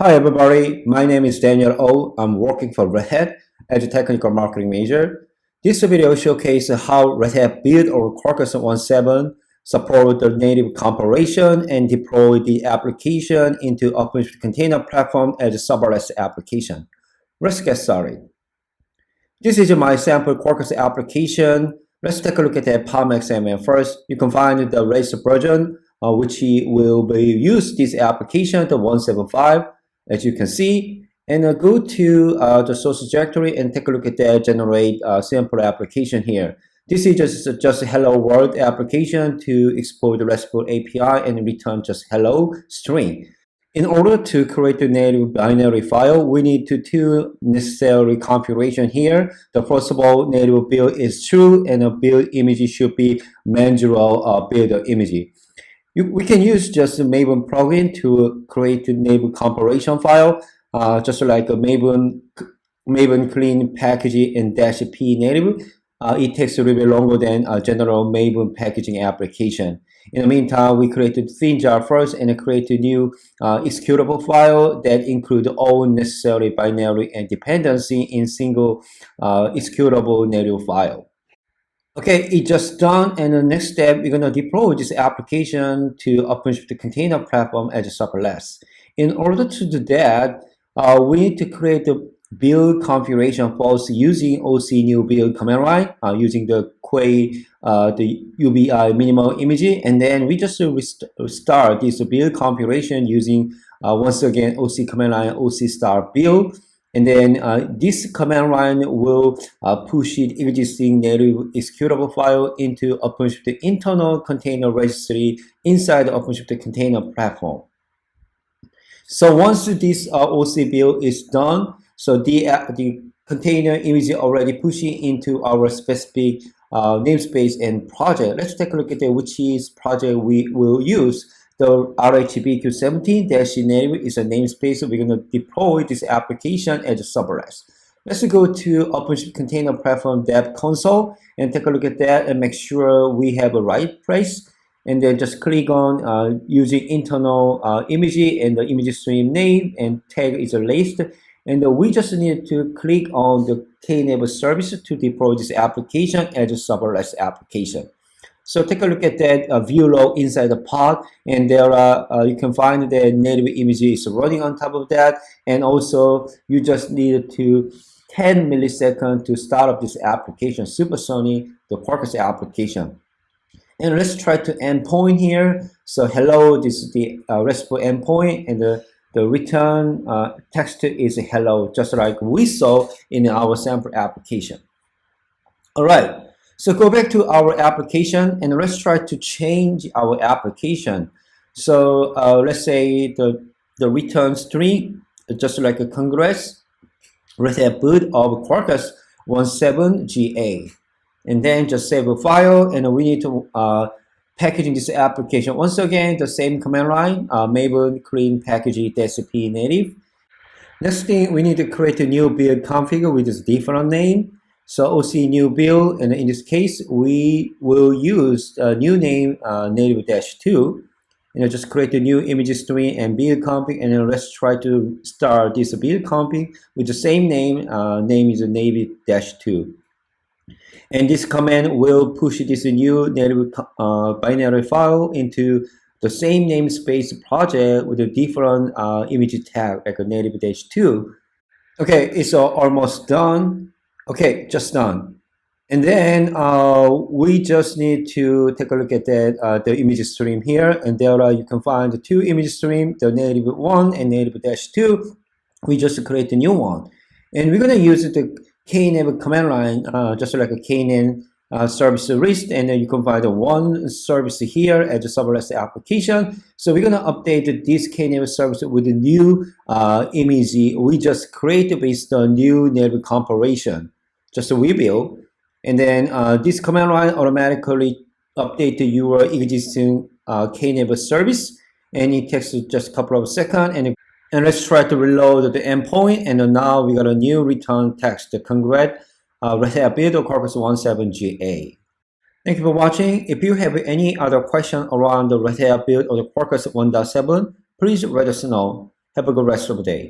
Hi everybody, my name is Daniel O. I'm working for Red Hat as a technical marketing major. This video showcases how Red Hat built our Quarkus 1.7 support the native compilation and deploy the application into OpenShift container platform as a serverless application. Let's get started. This is my sample Quarkus application. Let's take a look at the PalmXML first. You can find the latest version which will be used this application, the 1.7.5. As you can see, and go to the source directory and take a look at that generate sample application here. This is just a hello world application to export the RESTful API and return just hello string. In order to create the native binary file, we need two necessary configuration here. The first of all, native build is true, and a build image should be manual build image. We can use just a Maven plugin to create the native compilation file, just like a Maven clean packaging and -p native. It takes a little bit longer than a general Maven packaging application. In the meantime, we created thin jar first and create a new executable file that include all necessary binary and dependency in single executable native file. Okay, it's just done, and the next step, we're going to deploy this application to OpenShift container platform as a serverless. In order to do that, we need to create the build configuration files using OC new build command line, using the Quay, the UBI minimal image, and then we just start this build configuration using once again OC command line OC start build. And then this command line will push the existing native executable file into OpenShift internal container registry inside the OpenShift container platform. So once this OC build is done, so the container image already pushing into our specific namespace and project. Let's take a look at which is project we will use. The RHBQ17-native is a namespace. We're going to deploy this application as a serverless. Let's go to OpenShift Container Platform Dev Console and take a look at that and make sure we have a right place. And then just click on using internal image and the image stream name and tag is a list. And we just need to click on the Knative service to deploy this application as a serverless application. So take a look at that view log inside the pod, and there are you can find the native image is running on top of that, and also you just need to 10 milliseconds to start up this application, supersonic, the Quarkus application. And let's try to endpoint here. So hello, this is the RESTful endpoint, and the return text is hello, just like we saw in our sample application. All right. So go back to our application and let's try to change our application. So let's say the return string, just like a congress, Red Hat boot of Quarkus 1.7 GA. And then just save a file, and we need to packaging this application. Once again, the same command line, Maven clean packaging -p native. Next thing, we need to create a new build config with this different name. So OC new build, and in this case, we will use a new name native-2, and just create a new image string and build config, and then let's try to start this build config with the same name. Name is native-2, and this command will push this new native binary file into the same namespace project with a different image tag like a native-2. Okay, it's almost done. Okay, just done. And then we just need to take a look at that the image stream here, and there you can find the two image stream, the native-1 and native-2. We just create a new one, and we're going to use the Knative command line, just like a Knative service list, and then you can find the one service here as a serverless application. So we're going to update this Knative service with the new image we just created based on new native compilation, just a rebuild. And then this command line automatically update your existing Knative service, and it takes just a couple of seconds. And let's try to reload the endpoint, and now we got a new return text. Congrats, Red Hat build of Quarkus 1.7 GA. Thank you for watching. If you have any other question around the Red Hat build of the Quarkus 1.7, please let us know. Have a good rest of the day.